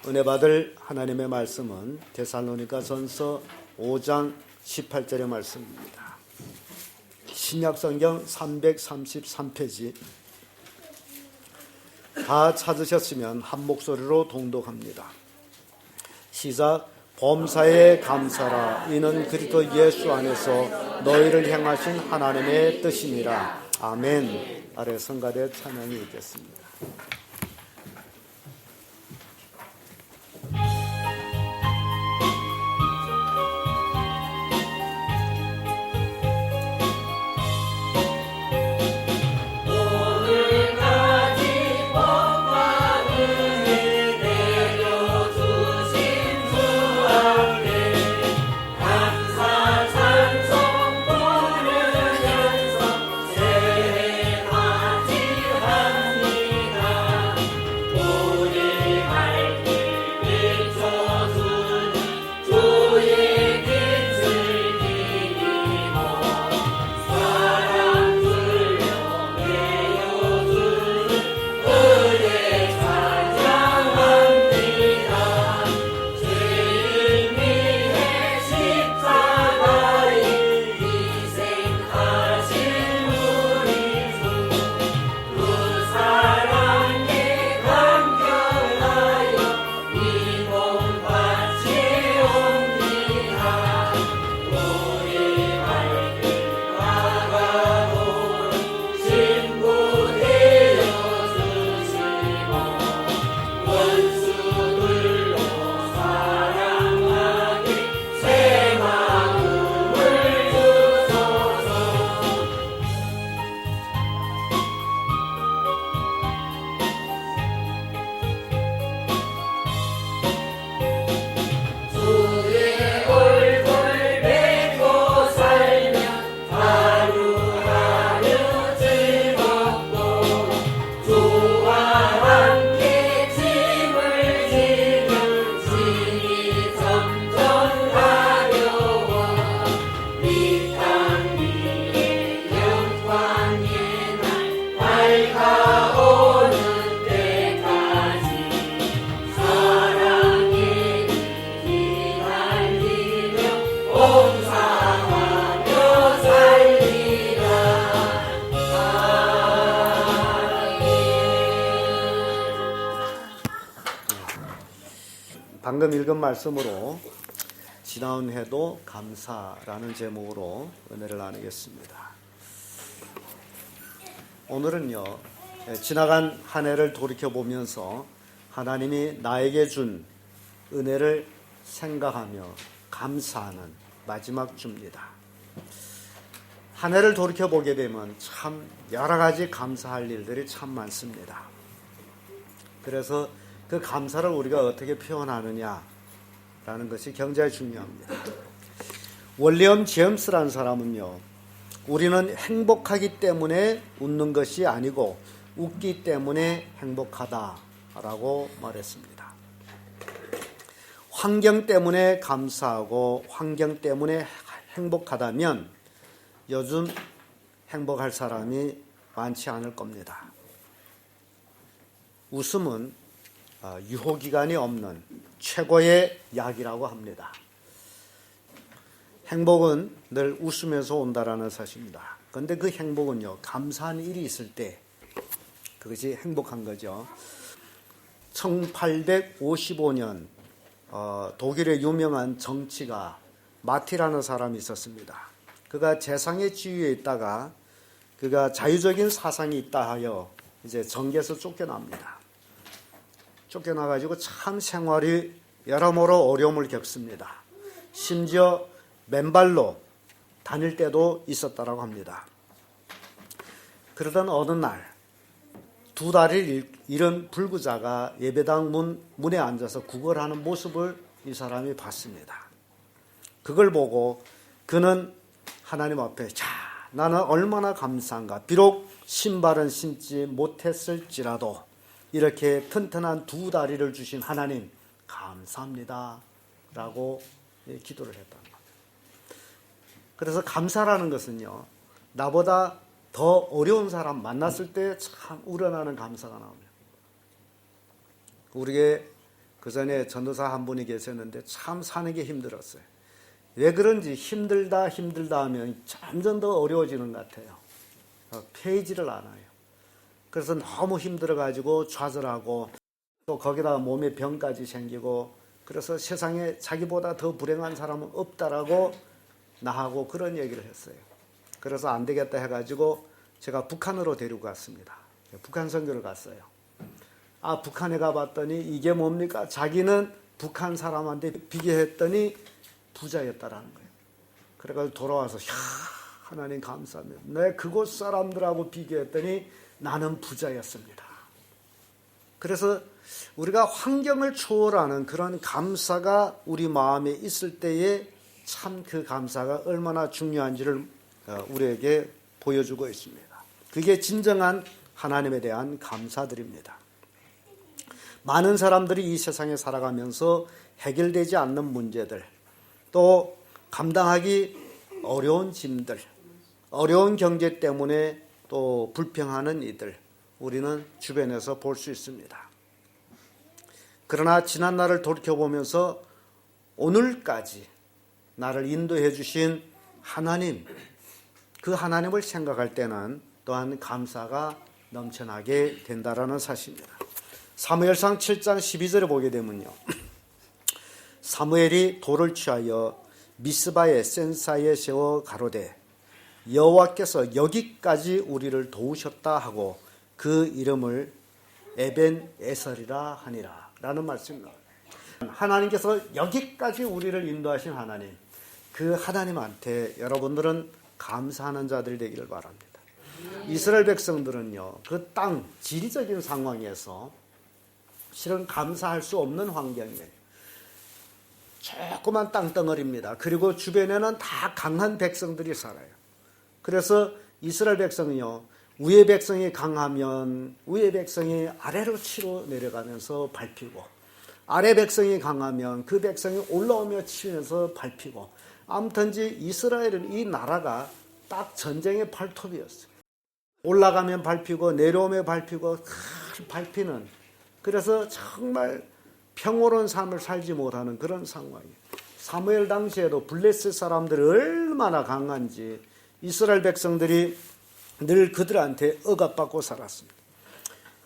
은혜 받을 하나님의 말씀은 데살로니가전서 5장 18절의 말씀입니다. 신약성경 333페이지 다 찾으셨으면 한 목소리로 동독합니다. 시작. 범사에 감사라. 이는 그리스도 예수 안에서 너희를 향하신 하나님의 뜻이니라. 아멘. 아래 성가대 찬양이 있겠습니다. 방금 읽은 말씀으로 지나온 해도 감사라는 제목으로 은혜를 나누겠습니다. 오늘은요, 지나간 한 해를 돌이켜보면서 하나님이 나에게 준 은혜를 생각하며 감사하는 마지막 주입니다. 한 해를 돌이켜보게 되면 참 여러 가지 감사할 일들이 참 많습니다. 그래서 그 감사를 우리가 어떻게 표현하느냐라는 것이 굉장히 중요합니다. 윌리엄 제임스라는 사람은요, 우리는 행복하기 때문에 웃는 것이 아니고 웃기 때문에 행복하다라고 말했습니다. 환경 때문에 감사하고 환경 때문에 행복하다면 요즘 행복할 사람이 많지 않을 겁니다. 웃음은 유효기간이 없는 최고의 약이라고 합니다. 행복은 늘 웃으면서 온다라는 사실입니다. 그런데 그 행복은요, 감사한 일이 있을 때 그것이 행복한 거죠. 1855년 독일의 유명한 정치가 마티라는 사람이 있었습니다. 그가 재상의 지위에 있다가 그가 자유적인 사상이 있다 하여 이제 정계에서 쫓겨납니다. 쫓겨나가지고 참 생활이 여러모로 어려움을 겪습니다. 심지어 맨발로 다닐 때도 있었다고 합니다. 그러던 어느 날 두 다리를 잃은 불구자가 예배당 문에 앉아서 구걸하는 모습을 이 사람이 봤습니다. 그걸 보고 그는 하나님 앞에 나는 얼마나 감사한가. 비록 신발은 신지 못했을지라도 이렇게 튼튼한 두 다리를 주신 하나님 감사합니다 라고 기도를 했다는 겁니다. 그래서 감사라는 것은요, 나보다 더 어려운 사람 만났을 때 참 우러나는 감사가 나옵니다. 우리에게 그 전에 전도사 한 분이 계셨는데 참 사는 게 힘들었어요. 왜 그런지 힘들다 하면 점점 더 어려워지는 것 같아요. 페이지를 않아요. 그래서 너무 힘들어가지고 좌절하고 또 거기다가 몸에 병까지 생기고 그래서 세상에 자기보다 더 불행한 사람은 없다라고 나하고 그런 얘기를 했어요. 그래서 안 되겠다 해가지고 제가 북한으로 데리고 갔습니다. 북한 선교를 갔어요. 북한에 가봤더니 이게 뭡니까? 자기는 북한 사람한테 비교했더니 부자였다라는 거예요. 그래가지고 돌아와서 하나님 감사합니다. 내 그곳 사람들하고 비교했더니 나는 부자였습니다. 그래서 우리가 환경을 초월하는 그런 감사가 우리 마음에 있을 때에 참 그 감사가 얼마나 중요한지를 우리에게 보여주고 있습니다. 그게 진정한 하나님에 대한 감사드립니다. 많은 사람들이 이 세상에 살아가면서 해결되지 않는 문제들, 또 감당하기 어려운 짐들, 어려운 경제 때문에 또 불평하는 이들, 우리는 주변에서 볼 수 있습니다. 그러나 지난 날을 돌이켜보면서 오늘까지 나를 인도해 주신 하나님, 그 하나님을 생각할 때는 또한 감사가 넘쳐나게 된다라는 사실입니다. 사무엘상 7장 12절에 보게 되면요, 사무엘이 돌을 취하여 미스바의 센사에 세워 가로되 여호와께서 여기까지 우리를 도우셨다 하고 그 이름을 에벤에설이라 하니라 라는 말씀입니다. 하나님께서 여기까지 우리를 인도하신 하나님, 그 하나님한테 여러분들은 감사하는 자들이 되기를 바랍니다. 이스라엘 백성들은요, 그 땅 지리적인 상황에서 실은 감사할 수 없는 환경이에요. 조그만 땅덩어리입니다. 그리고 주변에는 다 강한 백성들이 살아요. 그래서 이스라엘 백성은요, 위의 백성이 강하면 위의 백성이 아래로 치러 내려가면서 밟히고, 아래 백성이 강하면 그 백성이 올라오며 치면서 밟히고, 아무튼지 이스라엘은 이 나라가 딱 전쟁의 발톱이었어요. 올라가면 밟히고 내려오면 밟히고 밟히는, 그래서 정말 평화로운 삶을 살지 못하는 그런 상황이에요. 사무엘 당시에도 블레셋 사람들이 얼마나 강한지 이스라엘 백성들이 늘 그들한테 억압받고 살았습니다.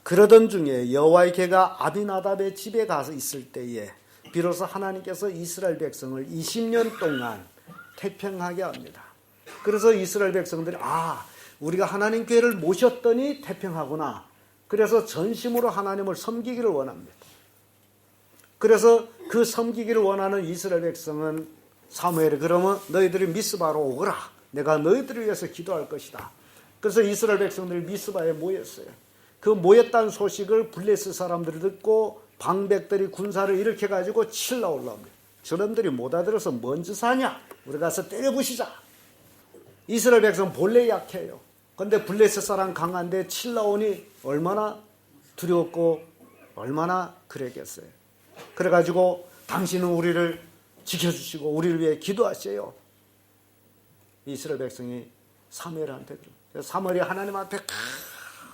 그러던 중에 여호와의 개가 아비나답의 집에 가서 있을 때에 비로소 하나님께서 이스라엘 백성을 20년 동안 태평하게 합니다. 그래서 이스라엘 백성들이 우리가 하나님 궤를 모셨더니 태평하구나. 그래서 전심으로 하나님을 섬기기를 원합니다. 그래서 그 섬기기를 원하는 이스라엘 백성은 사무엘이 그러면 너희들이 미스바로 오거라. 내가 너희들을 위해서 기도할 것이다. 그래서 이스라엘 백성들이 미스바에 모였어요. 그 모였다는 소식을 블레셋 사람들이 듣고 방백들이 군사를 일으켜가지고 칠러 올라옵니다. 저놈들이 못 알아들어서 뭔 짓 하냐? 우리 가서 때려부시자. 이스라엘 백성은 본래 약해요. 그런데 블레셋 사람 강한데 칠러오니 얼마나 두려웠고 얼마나 그랬겠어요. 그래가지고 당신은 우리를 지켜주시고 우리를 위해 기도하세요. 이스라엘 백성이 사무엘한테 그래요. 사무엘이 하나님한테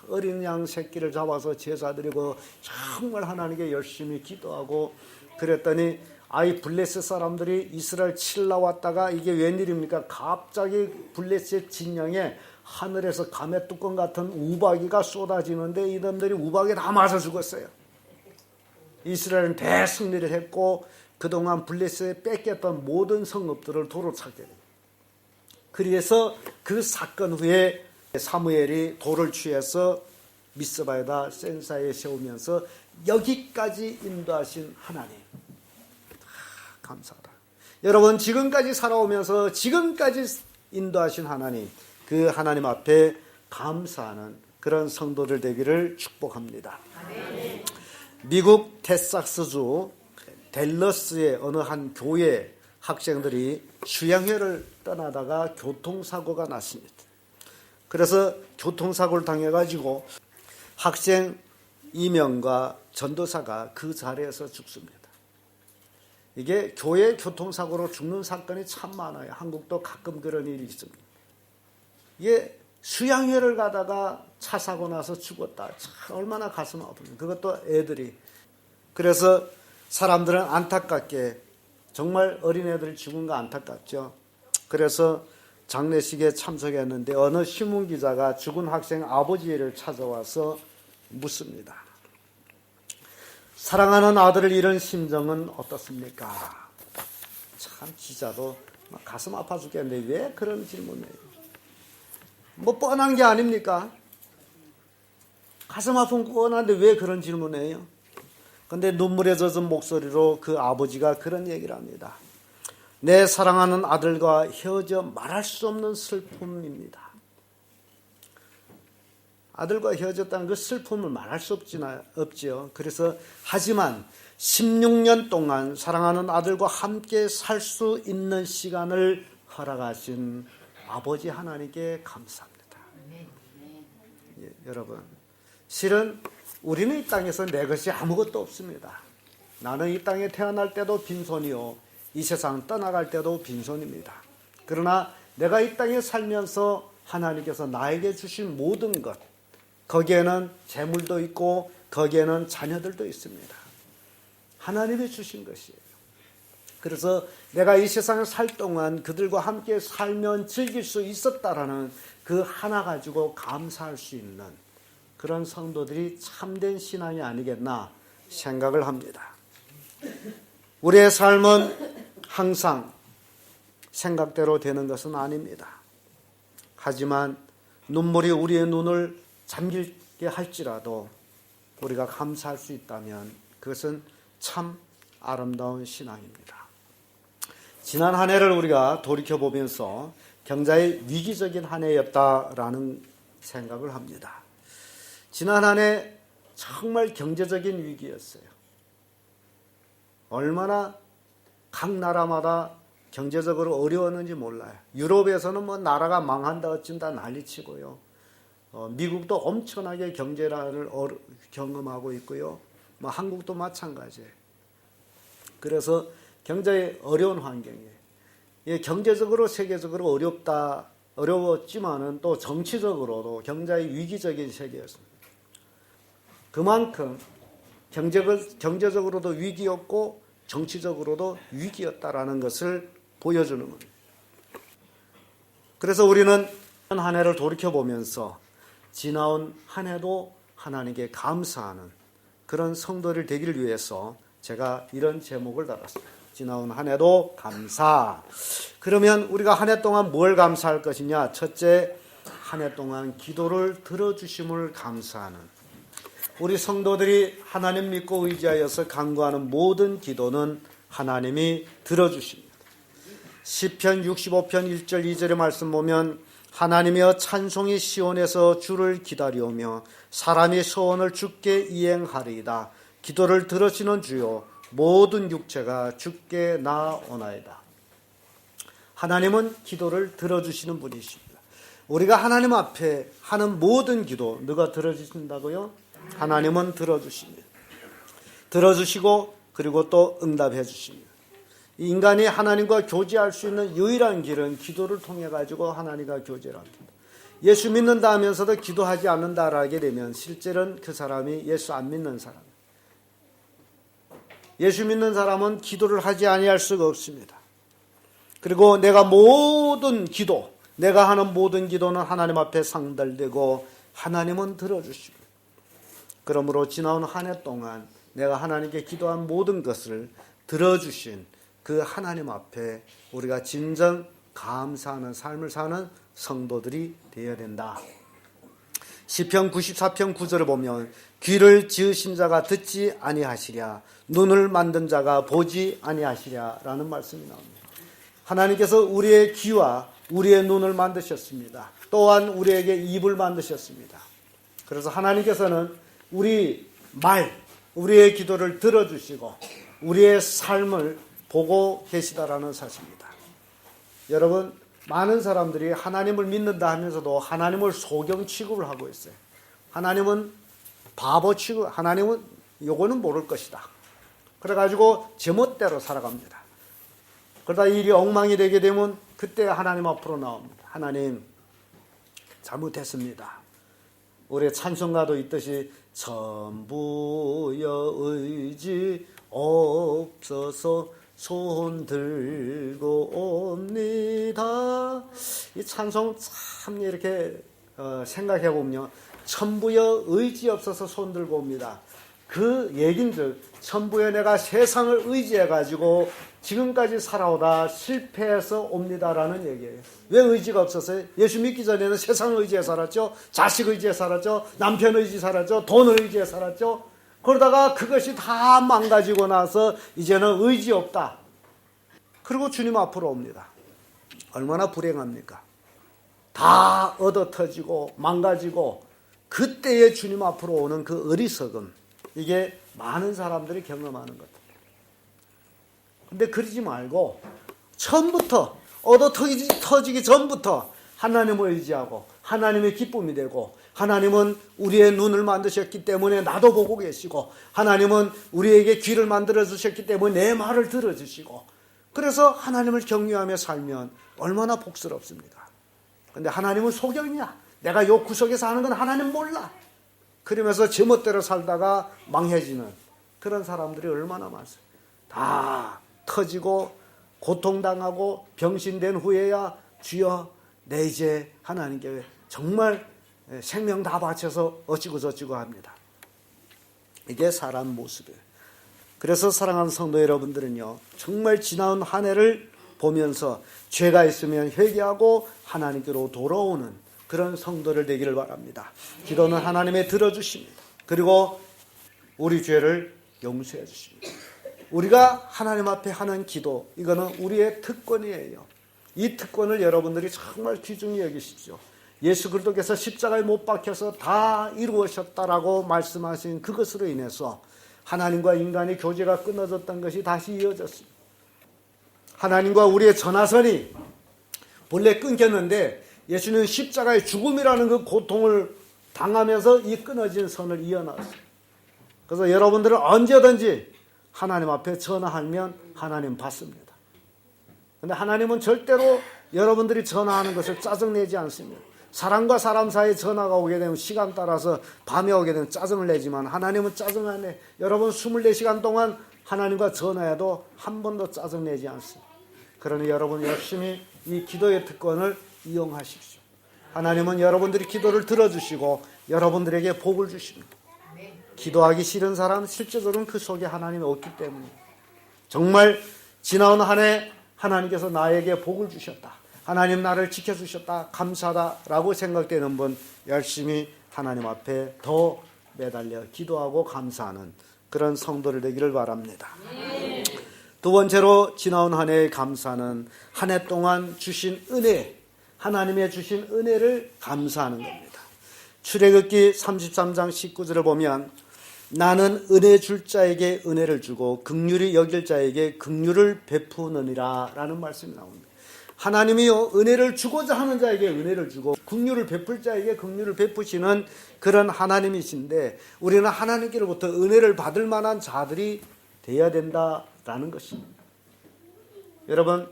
어린 양 새끼를 잡아서 제사 드리고 정말 하나님께 열심히 기도하고 그랬더니 블레셋 사람들이 이스라엘 칠러왔다가 이게 웬일입니까? 갑자기 블레셋 진영에 하늘에서 감의 뚜껑 같은 우박이가 쏟아지는데 이놈들이 우박에 다 맞아 죽었어요. 이스라엘은 대승리를 했고 그동안 블레셋에 뺏겼던 모든 성읍들을 도로 찾게 됩니다. 그래서 그 사건 후에 사무엘이 돌을 취해서 미스바에다 센사에 세우면서 여기까지 인도하신 하나님, 감사하다. 여러분, 지금까지 살아오면서 지금까지 인도하신 하나님, 그 하나님 앞에 감사하는 그런 성도들 되기를 축복합니다. 아멘. 미국 텍사스주 댈러스의 어느 한 교회 학생들이 수양회를 떠나다가 교통사고가 났습니다. 그래서 교통사고를 당해가지고 학생 2명과 전도사가 그 자리에서 죽습니다. 이게 교회 교통사고로 죽는 사건이 참 많아요. 한국도 가끔 그런 일이 있습니다. 이게 수양회를 가다가 차 사고 나서 죽었다. 참 얼마나 가슴 아픕니까? 그것도 애들이. 그래서 사람들은 안타깝게 정말 어린애들 죽은 거 안타깝죠. 그래서 장례식에 참석했는데 어느 신문기자가 죽은 학생 아버지를 찾아와서 묻습니다. 사랑하는 아들을 잃은 심정은 어떻습니까? 참 기자도 가슴 아파 죽겠는데 왜 그런 질문을 해요? 뭐 뻔한 게 아닙니까? 가슴 아픈 거 뻔한데 왜 그런 질문을 해요? 근데 눈물에 젖은 목소리로 그 아버지가 그런 얘기를 합니다. 내 사랑하는 아들과 헤어져 말할 수 없는 슬픔입니다. 아들과 헤어졌다는 그 슬픔을 말할 수 없지요. 그래서 하지만 16년 동안 사랑하는 아들과 함께 살 수 있는 시간을 허락하신 아버지 하나님께 감사합니다. 예, 여러분, 실은 우리는 이 땅에서 내 것이 아무것도 없습니다. 나는 이 땅에 태어날 때도 빈손이요, 이 세상 떠나갈 때도 빈손입니다. 그러나 내가 이 땅에 살면서 하나님께서 나에게 주신 모든 것, 거기에는 재물도 있고 거기에는 자녀들도 있습니다. 하나님이 주신 것이에요. 그래서 내가 이 세상에 살 동안 그들과 함께 살면 즐길 수 있었다라는 그 하나 가지고 감사할 수 있는 그런 성도들이 참된 신앙이 아니겠나 생각을 합니다. 우리의 삶은 항상 생각대로 되는 것은 아닙니다. 하지만 눈물이 우리의 눈을 잠기게 할지라도 우리가 감사할 수 있다면 그것은 참 아름다운 신앙입니다. 지난 한 해를 우리가 돌이켜보면서 굉장히 위기적인 한 해였다라는 생각을 합니다. 지난 한 해 정말 경제적인 위기였어요. 얼마나 각 나라마다 경제적으로 어려웠는지 몰라요. 유럽에서는 뭐 나라가 망한다 어쩐다 난리치고요. 미국도 엄청나게 경제난을 경험하고 있고요. 뭐 한국도 마찬가지예요. 그래서 굉장히 어려운 환경이에요. 경제적으로 세계적으로 어려웠지만은 또 정치적으로도 굉장히 위기적인 세계였습니다. 그만큼 경제적으로도 위기였고 정치적으로도 위기였다라는 것을 보여주는 겁니다. 그래서 우리는 한 해를 돌이켜보면서 지나온 한 해도 하나님께 감사하는 그런 성도를 되기를 위해서 제가 이런 제목을 달았습니다. 지나온 한 해도 감사. 그러면 우리가 한 해 동안 뭘 감사할 것이냐? 첫째, 한 해 동안 기도를 들어주심을 감사하는, 우리 성도들이 하나님 믿고 의지하여서 간구하는 모든 기도는 하나님이 들어주십니다. 시편 65편 1절 2절의 말씀 보면 하나님이여 찬송이 시온에서 주를 기다리오며 사람이 소원을 주께 이행하리이다. 기도를 들으시는 주요 모든 육체가 주께 나아오나이다. 하나님은 기도를 들어주시는 분이십니다. 우리가 하나님 앞에 하는 모든 기도 누가 들어주신다고요? 하나님은 들어주십니다. 들어주시고 그리고 또 응답해 주십니다. 인간이 하나님과 교제할 수 있는 유일한 길은 기도를 통해 가지고 하나님과 교제를 합니다. 예수 믿는다 하면서도 기도하지 않는다라 하게 되면 실제로는 그 사람이 예수 안 믿는 사람. 예수 믿는 사람은 기도를 하지 아니할 수가 없습니다. 그리고 내가 하는 모든 기도는 하나님 앞에 상달되고 하나님은 들어주십니다. 그러므로 지나온 한 해 동안 내가 하나님께 기도한 모든 것을 들어주신 그 하나님 앞에 우리가 진정 감사하는 삶을 사는 성도들이 되어야 된다. 시편 94편 9절을 보면 귀를 지으신 자가 듣지 아니하시랴, 눈을 만든 자가 보지 아니하시랴 라는 말씀이 나옵니다. 하나님께서 우리의 귀와 우리의 눈을 만드셨습니다. 또한 우리에게 입을 만드셨습니다. 그래서 하나님께서는 우리의 기도를 들어주시고 우리의 삶을 보고 계시다라는 사실입니다. 여러분, 많은 사람들이 하나님을 믿는다 하면서도 하나님을 소경 취급을 하고 있어요. 하나님은 바보 취급, 하나님은 요거는 모를 것이다. 그래가지고 제멋대로 살아갑니다. 그러다 일이 엉망이 되게 되면 그때 하나님 앞으로 나옵니다. 하나님, 잘못했습니다. 우리 찬송가도 있듯이 전부여 의지 없어서 손 들고 옵니다. 이 찬송 참 이렇게 생각해 보면요, 천부여 의지 없어서 손 들고 옵니다. 그 얘긴즉 천부여 내가 세상을 의지해 가지고 지금까지 살아오다 실패해서 옵니다라는 얘기예요. 왜 의지가 없었어요? 예수 믿기 전에는 세상 의지에 살았죠. 자식 의지에 살았죠. 남편 의지에 살았죠. 돈 의지에 살았죠. 그러다가 그것이 다 망가지고 나서 이제는 의지 없다. 그리고 주님 앞으로 옵니다. 얼마나 불행합니까? 다 얻어터지고 망가지고 그때에 주님 앞으로 오는 그 어리석음, 이게 많은 사람들이 경험하는 것. 근데 그러지 말고 처음부터 얻어터지기 전부터 하나님을 의지하고 하나님의 기쁨이 되고, 하나님은 우리의 눈을 만드셨기 때문에 나도 보고 계시고, 하나님은 우리에게 귀를 만들어 주셨기 때문에 내 말을 들어주시고, 그래서 하나님을 경외하며 살면 얼마나 복스럽습니까? 근데 하나님은 소경이야. 내가 요 구석에 사는 건 하나님 몰라. 그러면서 제멋대로 살다가 망해지는 그런 사람들이 얼마나 많습니까? 다 터지고 고통당하고 병신된 후에야 주여 내 이제 하나님께 정말 생명 다 바쳐서 어찌고 저찌고 합니다. 이게 사람 모습이에요. 그래서 사랑하는 성도 여러분들은요, 정말 지나온 한 해를 보면서 죄가 있으면 회개하고 하나님께로 돌아오는 그런 성도를 되기를 바랍니다. 기도는 하나님의 들어주십니다. 그리고 우리 죄를 용서해 주십니다. 우리가 하나님 앞에 하는 기도, 이거는 우리의 특권이에요. 이 특권을 여러분들이 정말 귀중히 여기십시오. 예수 그리스도께서 십자가에 못 박혀서 다 이루어졌다라고 말씀하신 그것으로 인해서 하나님과 인간의 교제가 끊어졌던 것이 다시 이어졌습니다. 하나님과 우리의 전화선이 본래 끊겼는데 예수는 십자가의 죽음이라는 그 고통을 당하면서 이 끊어진 선을 이어나왔어요. 그래서 여러분들은 언제든지 하나님 앞에 전화하면 하나님 받습니다. 그런데 하나님은 절대로 여러분들이 전화하는 것을 짜증내지 않습니다. 사람과 사람 사이에 전화가 오게 되면 시간 따라서 밤에 오게 되면 짜증을 내지만 하나님은 짜증 안 내. 여러분 24시간 동안 하나님과 전화해도 한 번도 짜증내지 않습니다. 그러니 여러분 열심히 이 기도의 특권을 이용하십시오. 하나님은 여러분들이 기도를 들어주시고 여러분들에게 복을 주십니다. 기도하기 싫은 사람 실제적으로는 그 속에 하나님이 없기 때문에 정말 지나온 한 해 하나님께서 나에게 복을 주셨다, 하나님 나를 지켜주셨다, 감사하다라고 생각되는 분 열심히 하나님 앞에 더 매달려 기도하고 감사하는 그런 성도를 되기를 바랍니다. 두 번째로 지나온 한 해의 감사는 한 해 동안 주신 은혜, 하나님의 주신 은혜를 감사하는 겁니다. 출애굽기 33장 19절을 보면 나는 은혜 줄 자에게 은혜를 주고 긍휼히 여길 자에게 긍휼을 베푸느니라 라는 말씀이 나옵니다. 하나님이요, 은혜를 주고자 하는 자에게 은혜를 주고 긍휼을 베풀 자에게 긍휼을 베푸시는 그런 하나님이신데 우리는 하나님께로부터 은혜를 받을 만한 자들이 되어야 된다라는 것입니다. 여러분,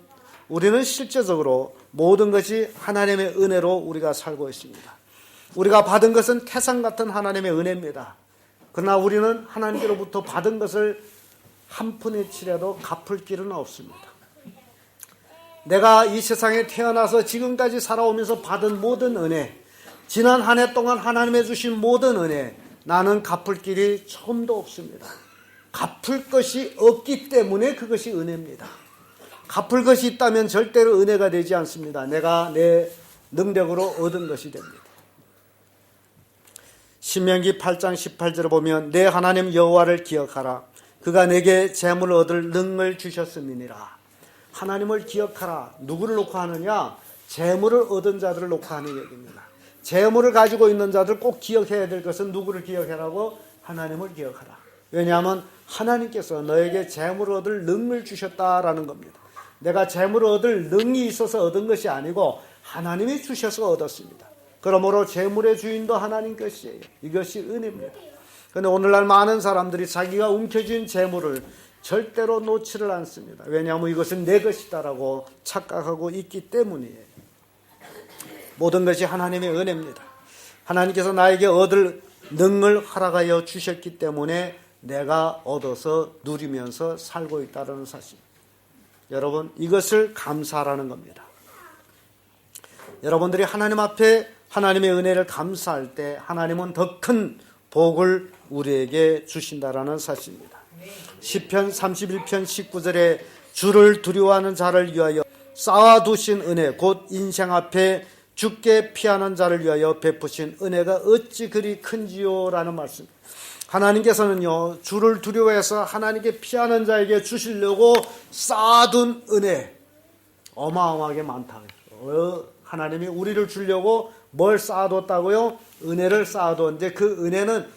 우리는 실제적으로 모든 것이 하나님의 은혜로 우리가 살고 있습니다. 우리가 받은 것은 태산 같은 하나님의 은혜입니다. 그러나 우리는 하나님께로부터 받은 것을 한 푼에 치려도 갚을 길은 없습니다. 내가 이 세상에 태어나서 지금까지 살아오면서 받은 모든 은혜, 지난 한 해 동안 하나님의 주신 모든 은혜, 나는 갚을 길이 조금도 없습니다. 갚을 것이 없기 때문에 그것이 은혜입니다. 갚을 것이 있다면 절대로 은혜가 되지 않습니다. 내가 내 능력으로 얻은 것이 됩니다. 신명기 8장 18절을 보면 내 하나님 여호와를 기억하라. 그가 내게 재물을 얻을 능을 주셨음이니라. 하나님을 기억하라. 누구를 놓고 하느냐? 재물을 얻은 자들을 놓고 하는 얘기입니다. 재물을 가지고 있는 자들 꼭 기억해야 될 것은 누구를 기억하라고? 하나님을 기억하라. 왜냐하면 하나님께서 너에게 재물을 얻을 능을 주셨다라는 겁니다. 내가 재물을 얻을 능이 있어서 얻은 것이 아니고 하나님이 주셔서 얻었습니다. 그러므로 재물의 주인도 하나님 것이에요. 이것이 은혜입니다. 그런데 오늘날 많은 사람들이 자기가 움켜쥔 재물을 절대로 놓지를 않습니다. 왜냐하면 이것은 내 것이다라고 착각하고 있기 때문이에요. 모든 것이 하나님의 은혜입니다. 하나님께서 나에게 얻을 능을 허락하여 주셨기 때문에 내가 얻어서 누리면서 살고 있다는 사실. 여러분, 이것을 감사하라는 겁니다. 여러분들이 하나님 앞에 하나님의 은혜를 감사할 때 하나님은 더 큰 복을 우리에게 주신다라는 사실입니다. 시편 31편 19절에 주를 두려워하는 자를 위하여 쌓아두신 은혜 곧 인생 앞에 죽게 피하는 자를 위하여 베푸신 은혜가 어찌 그리 큰지요 라는 말씀. 하나님께서는요, 주를 두려워해서 하나님께 피하는 자에게 주시려고 쌓아둔 은혜 어마어마하게 많다. 하나님이 우리를 주려고 뭘 쌓아뒀다고요? 은혜를 쌓아뒀는데 그 은혜는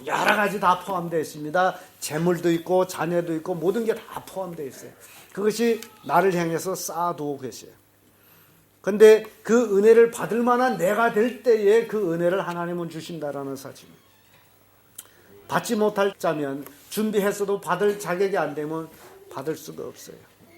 여러 가지 다 포함되어 있습니다. 재물도 있고 자녀도 있고 모든 게 다 포함되어 있어요. 그것이 나를 향해서 쌓아두고 계세요. 그런데 그 은혜를 받을 만한 내가 될 때에 그 은혜를 하나님은 주신다라는 사실입니다. 받지 못할 자면 준비했어도 받을 자격이 안 되면 받을 수가 없어요.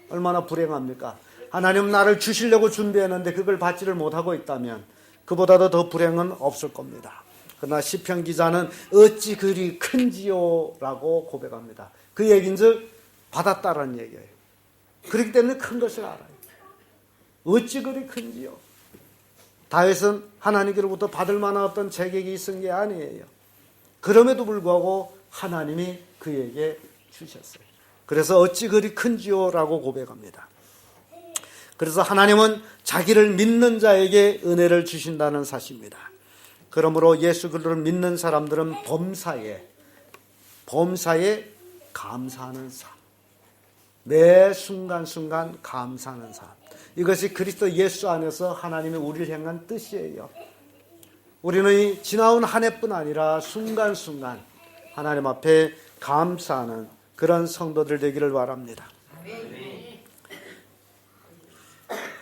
얼마나 불행합니까? 하나님 나를 주시려고 준비했는데 그걸 받지를 못하고 있다면 그보다도 더 불행은 없을 겁니다. 그러나 시편 기자는 어찌 그리 큰지요 라고 고백합니다. 그 얘기인즉 받았다라는 얘기예요. 그렇기 때문에 큰 것을 알아요. 어찌 그리 큰지요. 다윗은 하나님께로부터 받을 만한 어떤 자격이 있은 게 아니에요. 그럼에도 불구하고 하나님이 그에게 주셨어요. 그래서 어찌 그리 큰지요 라고 고백합니다. 그래서 하나님은 자기를 믿는 자에게 은혜를 주신다는 사실입니다. 그러므로 예수 그리스도를 믿는 사람들은 범사에 감사하는 삶, 매 순간순간 감사하는 삶, 이것이 그리스도 예수 안에서 하나님이 우리를 향한 뜻이에요. 우리는 이 지나온 한 해뿐 아니라 순간순간 하나님 앞에 감사하는 그런 성도들 되기를 바랍니다.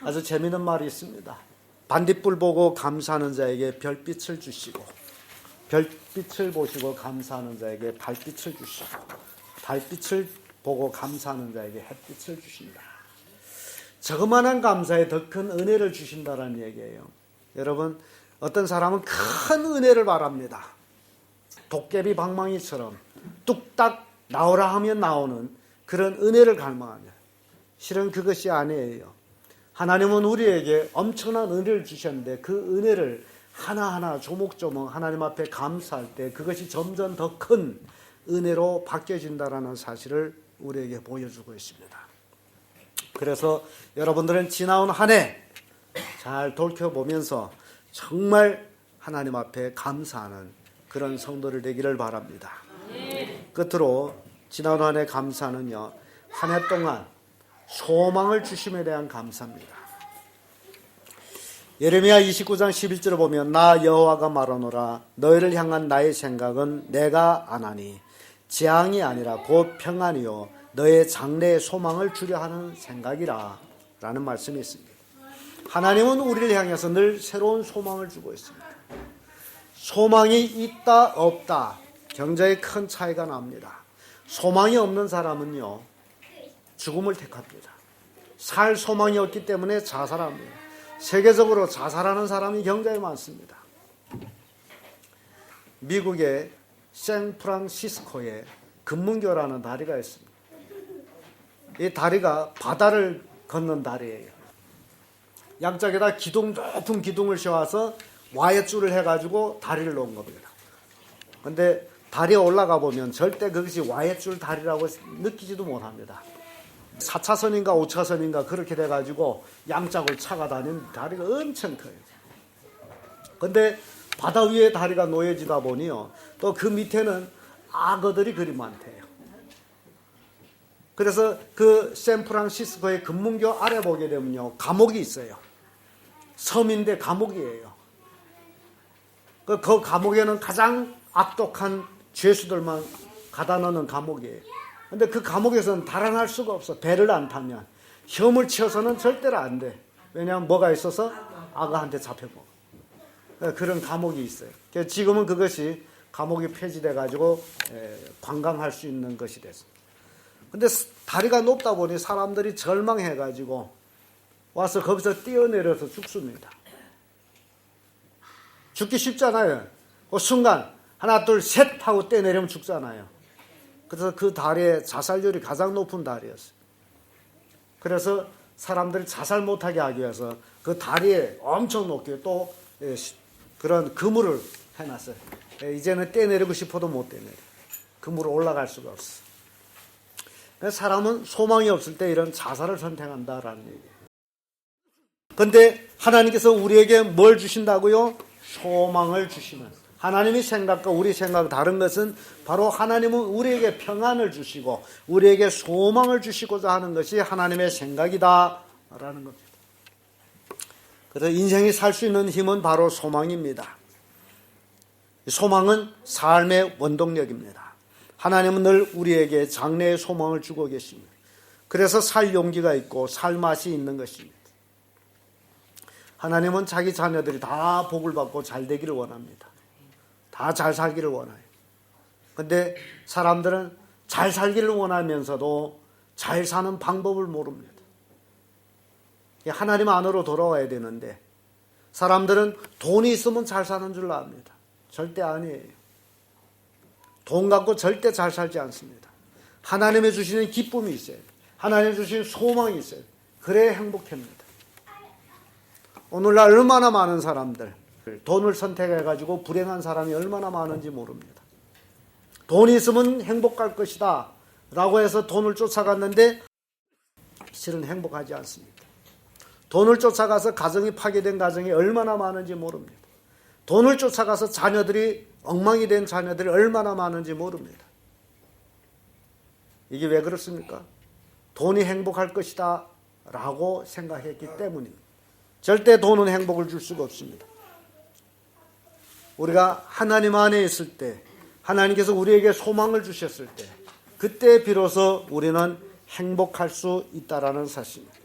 아주 재미있는 말이 있습니다. 반딧불 보고 감사하는 자에게 별빛을 주시고 별빛을 보시고 감사하는 자에게 달빛을 주시고 달빛을 보고 감사하는 자에게 햇빛을 주신다. 저그만한 감사에 더 큰 은혜를 주신다는 얘기예요. 여러분, 어떤 사람은 큰 은혜를 바랍니다. 도깨비 방망이처럼 뚝딱 나오라 하면 나오는 그런 은혜를 갈망하냐. 실은 그것이 아니에요. 하나님은 우리에게 엄청난 은혜를 주셨는데 그 은혜를 하나하나 조목조목 하나님 앞에 감사할 때 그것이 점점 더 큰 은혜로 바뀌어진다는 사실을 우리에게 보여주고 있습니다. 그래서 여러분들은 지나온 한 해 잘 돌켜보면서 정말 하나님 앞에 감사하는 그런 성도를 되기를 바랍니다. 끝으로 지나온 한 해 감사는요, 한 해 동안 소망을 주심에 대한 감사입니다. 예레미야 29장 11절을 보면 나 여호와가 말하노라 너희를 향한 나의 생각은 내가 아나니 재앙이 아니라 곧 평안이요 너의 장래의 소망을 주려 하는 생각이라 라는 말씀이 있습니다. 하나님은 우리를 향해서 늘 새로운 소망을 주고 있습니다. 소망이 있다 없다 굉장히 큰 차이가 납니다. 소망이 없는 사람은요 죽음을 택합니다. 살 소망이 없기 때문에 자살합니다. 세계적으로 자살하는 사람이 굉장히 많습니다. 미국의 샌프란시스코에 금문교라는 다리가 있습니다. 이 다리가 바다를 걷는 다리예요. 양쪽에다 높은 기둥을 씌워서 와이어줄을 해가지고 다리를 놓은 겁니다. 그런데 다리에 올라가 보면 절대 그것이 와이어줄 다리라고 느끼지도 못합니다. 4차선인가 5차선인가 그렇게 돼가지고 양쪽을 차가 다니는 다리가 엄청 커요. 그런데 바다 위에 다리가 놓여지다 보니요 또 그 밑에는 악어들이 그리 많대요. 그래서 그 샌프란시스코의 금문교 아래 보게 되면요 감옥이 있어요. 섬인데 감옥이에요. 그 감옥에는 가장 악독한 죄수들만 가다 놓는 감옥이에요. 근데 그 감옥에서는 달아날 수가 없어. 배를 안 타면. 혐을 치어서는 절대로 안 돼. 왜냐하면 뭐가 있어서 악어한테 잡혀먹어. 그런 감옥이 있어요. 지금은 그것이 감옥이 폐지돼가지고 관광할 수 있는 것이 됐습니다. 근데 다리가 높다 보니 사람들이 절망해가지고 와서 거기서 뛰어내려서 죽습니다. 죽기 쉽잖아요. 그 순간 하나 둘 셋 하고 떼내려면 죽잖아요. 그래서 그 달의 자살률이 가장 높은 달이었어요. 그래서 사람들이 자살 못하게 하기 위해서 그 다리에 엄청 높게 또 그런 그물을 해놨어요. 이제는 떼내리고 싶어도 못 떼내려. 그물로 올라갈 수가 없어. 사람은 소망이 없을 때 이런 자살을 선택한다라는 얘기예요. 그런데 하나님께서 우리에게 뭘 주신다고요? 소망을 주시는. 하나님의 생각과 우리 생각 다른 것은 바로 하나님은 우리에게 평안을 주시고 우리에게 소망을 주시고자 하는 것이 하나님의 생각이다라는 겁니다. 그래서 인생이 살 수 있는 힘은 바로 소망입니다. 소망은 삶의 원동력입니다. 하나님은 늘 우리에게 장래의 소망을 주고 계십니다. 그래서 살 용기가 있고 살 맛이 있는 것입니다. 하나님은 자기 자녀들이 다 복을 받고 잘 되기를 원합니다. 다 잘 살기를 원해요. 그런데 사람들은 잘 살기를 원하면서도 잘 사는 방법을 모릅니다. 하나님 안으로 돌아와야 되는데 사람들은 돈이 있으면 잘 사는 줄 압니다. 절대 아니에요. 돈 갖고 절대 잘 살지 않습니다. 하나님의 주시는 기쁨이 있어요. 하나님의 주시는 소망이 있어요. 그래야 행복합니다. 오늘날 얼마나 많은 사람들 돈을 선택해가지고 불행한 사람이 얼마나 많은지 모릅니다. 돈이 있으면 행복할 것이다 라고 해서 돈을 쫓아갔는데 실은 행복하지 않습니다. 돈을 쫓아가서 가정이 파괴된 가정이 얼마나 많은지 모릅니다. 돈을 쫓아가서 자녀들이 엉망이 된 자녀들이 얼마나 많은지 모릅니다. 이게 왜 그렇습니까? 돈이 행복할 것이다 라고 생각했기 때문입니다. 절대 돈은 행복을 줄 수가 없습니다. 우리가 하나님 안에 있을 때 하나님께서 우리에게 소망을 주셨을 때 그때 비로소 우리는 행복할 수 있다라는 사실입니다.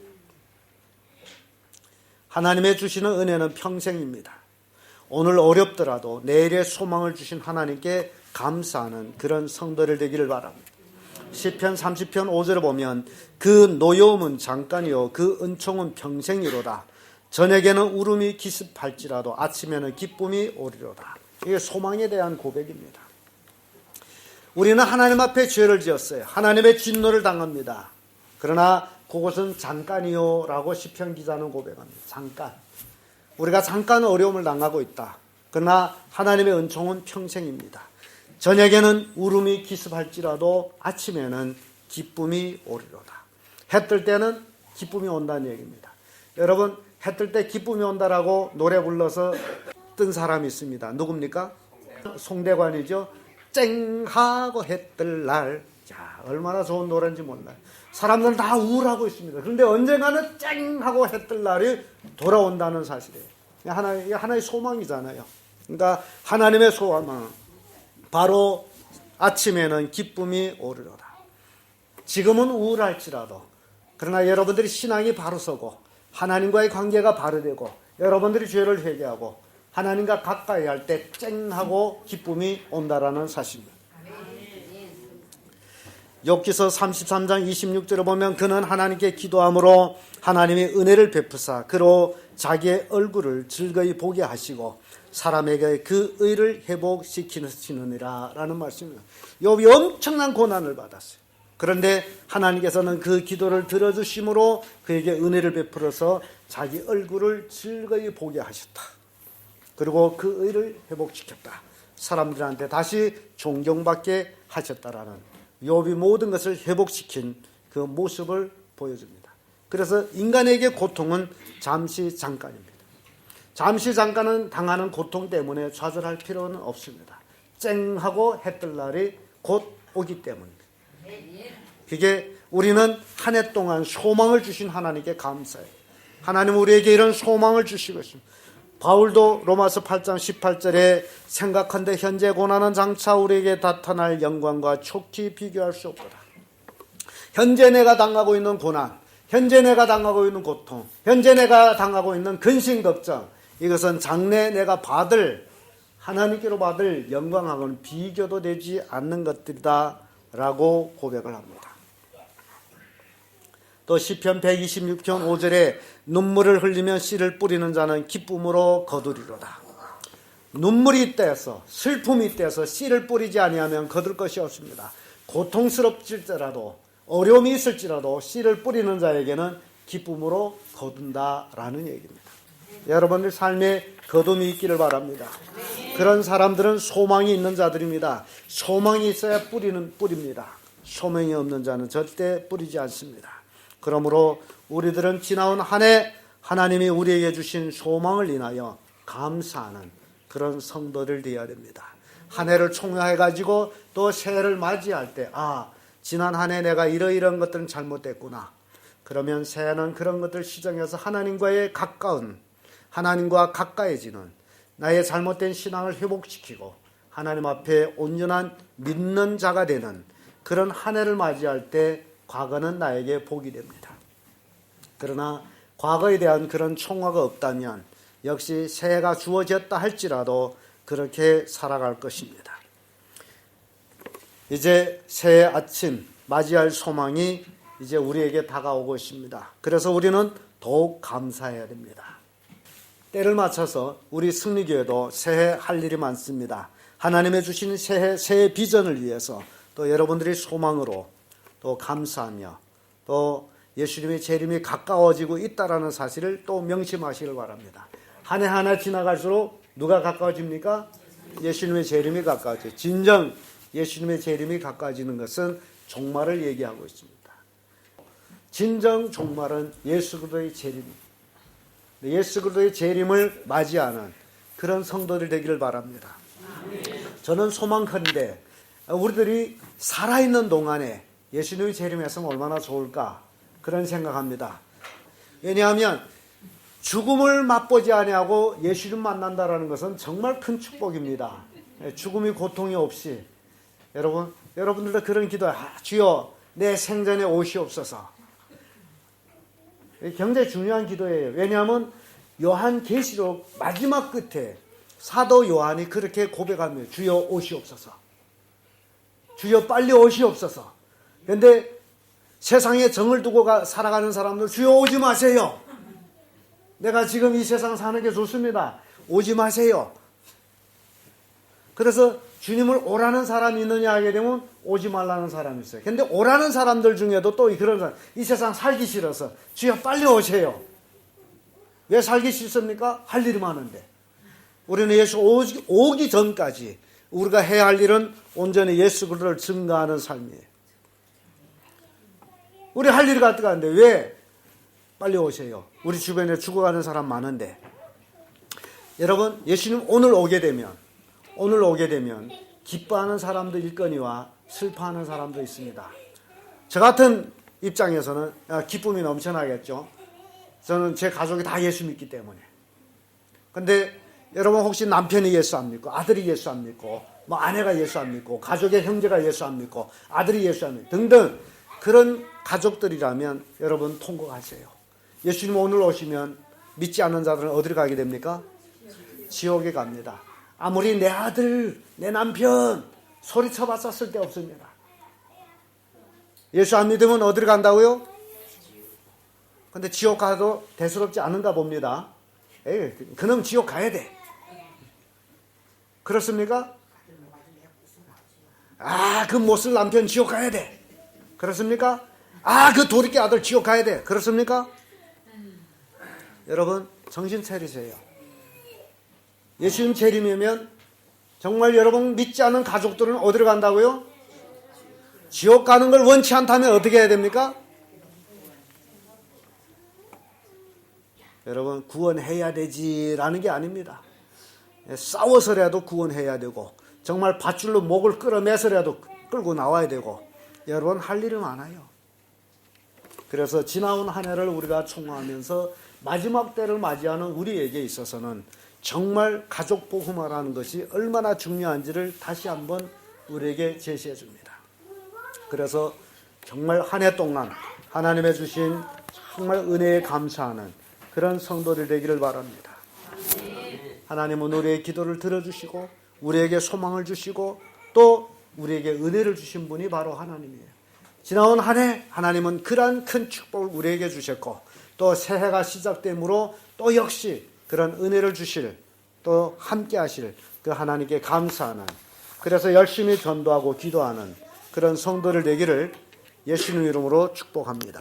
하나님의 주시는 은혜는 평생입니다. 오늘 어렵더라도 내일의 소망을 주신 하나님께 감사하는 그런 성도들 되기를 바랍니다. 시편 30편 5절에 보면 그 노여움은 잠깐이요 그 은총은 평생이로다. 저녁에는 울음이 기습할지라도 아침에는 기쁨이 오리로다. 이게 소망에 대한 고백입니다. 우리는 하나님 앞에 죄를 지었어요. 하나님의 진노를 당합니다. 그러나 그것은 잠깐이요 라고 시편 기자는 고백합니다. 잠깐. 우리가 잠깐 어려움을 당하고 있다. 그러나 하나님의 은총은 평생입니다. 저녁에는 울음이 기습할지라도 아침에는 기쁨이 오리로다. 해 뜰 때는 기쁨이 온다는 얘기입니다. 여러분 해 뜰 때 기쁨이 온다라고 노래 불러서 뜬 사람이 있습니다. 누굽니까? 송대관이죠. 쨍하고 해 뜰 날. 자, 얼마나 좋은 노래인지 몰라요. 사람들은 다 우울하고 있습니다. 그런데 언젠가는 쨍하고 해 뜰 날이 돌아온다는 사실이에요. 하나의 소망이잖아요. 그러니까 하나님의 소망은 바로 아침에는 기쁨이 오리로다. 지금은 우울할지라도 그러나 여러분들이 신앙이 바로 서고 하나님과의 관계가 바로 되고 여러분들이 죄를 회개하고 하나님과 가까이 할 때 쨍하고 기쁨이 온다라는 사실입니다. 욥기서 33장 26절에 보면 그는 하나님께 기도함으로 하나님의 은혜를 베푸사 그로 자기의 얼굴을 즐거이 보게 하시고 사람에게 그 의를 회복시키시느니라 라는 말씀입니다. 욥이 엄청난 고난을 받았어요. 그런데 하나님께서는 그 기도를 들어주심으로 그에게 은혜를 베풀어서 자기 얼굴을 즐거이 보게 하셨다. 그리고 그 의를 회복시켰다. 사람들한테 다시 존경받게 하셨다라는 욥이 모든 것을 회복시킨 그 모습을 보여줍니다. 그래서 인간에게 고통은 잠시 잠깐입니다. 잠시 잠깐은 당하는 고통 때문에 좌절할 필요는 없습니다. 쨍하고 해 뜰 날이 곧 오기 때문입니다. 그게 우리는 한 해 동안 소망을 주신 하나님께 감사해요. 하나님 우리에게 이런 소망을 주시고 있습니다. 바울도 로마서 8장 18절에 생각한데 현재 고난은 장차 우리에게 나타날 영광과 촉히 비교할 수 없도다. 현재 내가 당하고 있는 고난, 현재 내가 당하고 있는 고통, 현재 내가 당하고 있는 근심 걱정, 이것은 장래 내가 받을 하나님께로 받을 영광하고는 비교도 되지 않는 것들이다 라고 고백을 합니다. 또 시편 126편 5절에 눈물을 흘리며 씨를 뿌리는 자는 기쁨으로 거두리로다. 눈물이 떼서 슬픔이 떼서 씨를 뿌리지 아니하면 거둘 것이 없습니다. 고통스럽질지라도 어려움이 있을지라도 씨를 뿌리는 자에게는 기쁨으로 거둔다라는 얘기입니다. 여러분들 삶에 거둠이 있기를 바랍니다. 그런 사람들은 소망이 있는 자들입니다. 소망이 있어야 뿌립니다. 소망이 없는 자는 절대 뿌리지 않습니다. 그러므로 우리들은 지나온 한 해 하나님이 우리에게 주신 소망을 인하여 감사하는 그런 성도들 되어야 됩니다. 한 해를 총회해가지고 또 새해를 맞이할 때 지난 한 해 내가 이러이러한 것들은 잘못됐구나. 그러면 새해는 그런 것들 시정해서 하나님과의 가까운, 하나님과 가까이지는 나의 잘못된 신앙을 회복시키고 하나님 앞에 온전한 믿는 자가 되는 그런 한 해를 맞이할 때 과거는 나에게 복이 됩니다. 그러나 과거에 대한 그런 총화가 없다면 역시 새해가 주어졌다 할지라도 그렇게 살아갈 것입니다. 이제 새해 아침 맞이할 소망이 이제 우리에게 다가오고 있습니다. 그래서 우리는 더욱 감사해야 됩니다. 때를 맞춰서 우리 승리교회도 새해 할 일이 많습니다. 하나님의 주신 새해 비전을 위해서 또 여러분들이 소망으로 또 감사하며 또 예수님의 재림이 가까워지고 있다라는 사실을 또 명심하시길 바랍니다. 한 해 하나 지나갈수록 누가 가까워집니까? 예수님의 재림이 가까워져요. 진정 예수님의 재림이 가까워지는 것은 종말을 얘기하고 있습니다. 진정 종말은 예수 그리스도의 재림입니다. 예수 그리스도의 재림을 맞이하는 그런 성도들 되기를 바랍니다. 저는 소망컨대 우리들이 살아있는 동안에 예수님의 재림에서는 얼마나 좋을까 그런 생각합니다. 왜냐하면 죽음을 맛보지 아니하고 예수님 만난다라는 것은 정말 큰 축복입니다. 죽음이 고통이 없이 여러분들도 그런 기도해. 주여 내 생전에 오시옵소서. 굉장히 중요한 기도예요. 왜냐하면 요한계시록 마지막 끝에 사도 요한이 그렇게 고백합니다. 주여 오시옵소서. 주여 빨리 오시옵소서. 그런데 세상에 정을 두고 살아가는 사람들 주여 오지 마세요. 내가 지금 이 세상 사는 게 좋습니다. 오지 마세요. 그래서 주님을 오라는 사람이 있느냐 하게 되면 오지 말라는 사람이 있어요. 그런데 오라는 사람들 중에도 또 그런 사람, 이 세상 살기 싫어서 주여 빨리 오세요. 왜 살기 싫습니까? 할 일이 많은데. 우리는 예수 오기 전까지 우리가 해야 할 일은 온전히 예수 그리스도를 증거하는 삶이에요. 우리 할 일이 같은데 왜 빨리 오세요? 우리 주변에 죽어가는 사람 많은데. 여러분 예수님 오늘 오게 되면 기뻐하는 사람도 있거니와 슬퍼하는 사람도 있습니다. 저 같은 입장에서는 기쁨이 넘쳐나겠죠. 저는 제 가족이 다 예수 믿기 때문에. 근데 여러분 혹시 남편이 예수 안 믿고 아들이 예수 안 믿고 뭐 아내가 예수 안 믿고 가족의 형제가 예수 안 믿고 아들이 예수 안 믿고 등등 그런 가족들이라면 여러분 통곡하세요. 예수님 오늘 오시면 믿지 않는 자들은 어디로 가게 됩니까? 지옥에 갑니다. 아무리 내 아들, 내 남편 소리쳐봤자 쓸데없습니다. 예수 안 믿으면 어디로 간다고요? 근데 지옥 가도 대수롭지 않은가 봅니다. 그놈 지옥 가야 돼. 그렇습니까? 그 못쓸 남편 지옥 가야 돼. 그렇습니까? 그 도리깨 아들 지옥 가야 돼. 그렇습니까? 여러분 정신 차리세요. 예수님 재림이면 정말 여러분 믿지 않는 가족들은 어디로 간다고요? 지옥 가는 걸 원치 않다면 어떻게 해야 됩니까? 여러분 구원해야 되지라는 게 아닙니다. 싸워서라도 구원해야 되고 정말 밧줄로 목을 끌어매서라도 끌고 나와야 되고 여러분 할 일이 많아요. 그래서 지나온 한 해를 우리가 총화하면서 마지막 때를 맞이하는 우리에게 있어서는 정말 가족 복음화라는 것이 얼마나 중요한지를 다시 한번 우리에게 제시해 줍니다. 그래서 정말 한 해 동안 하나님의 주신 정말 은혜에 감사하는 그런 성도들 되기를 바랍니다. 하나님은 우리의 기도를 들어주시고 우리에게 소망을 주시고 또 우리에게 은혜를 주신 분이 바로 하나님이에요. 지나온 한 해 하나님은 그러한 큰 축복을 우리에게 주셨고 또 새해가 시작되므로 또 역시 그런 은혜를 주실 또 함께 하실 그 하나님께 감사하는, 그래서 열심히 전도하고 기도하는 그런 성도들 되기를 예수님 이름으로 축복합니다.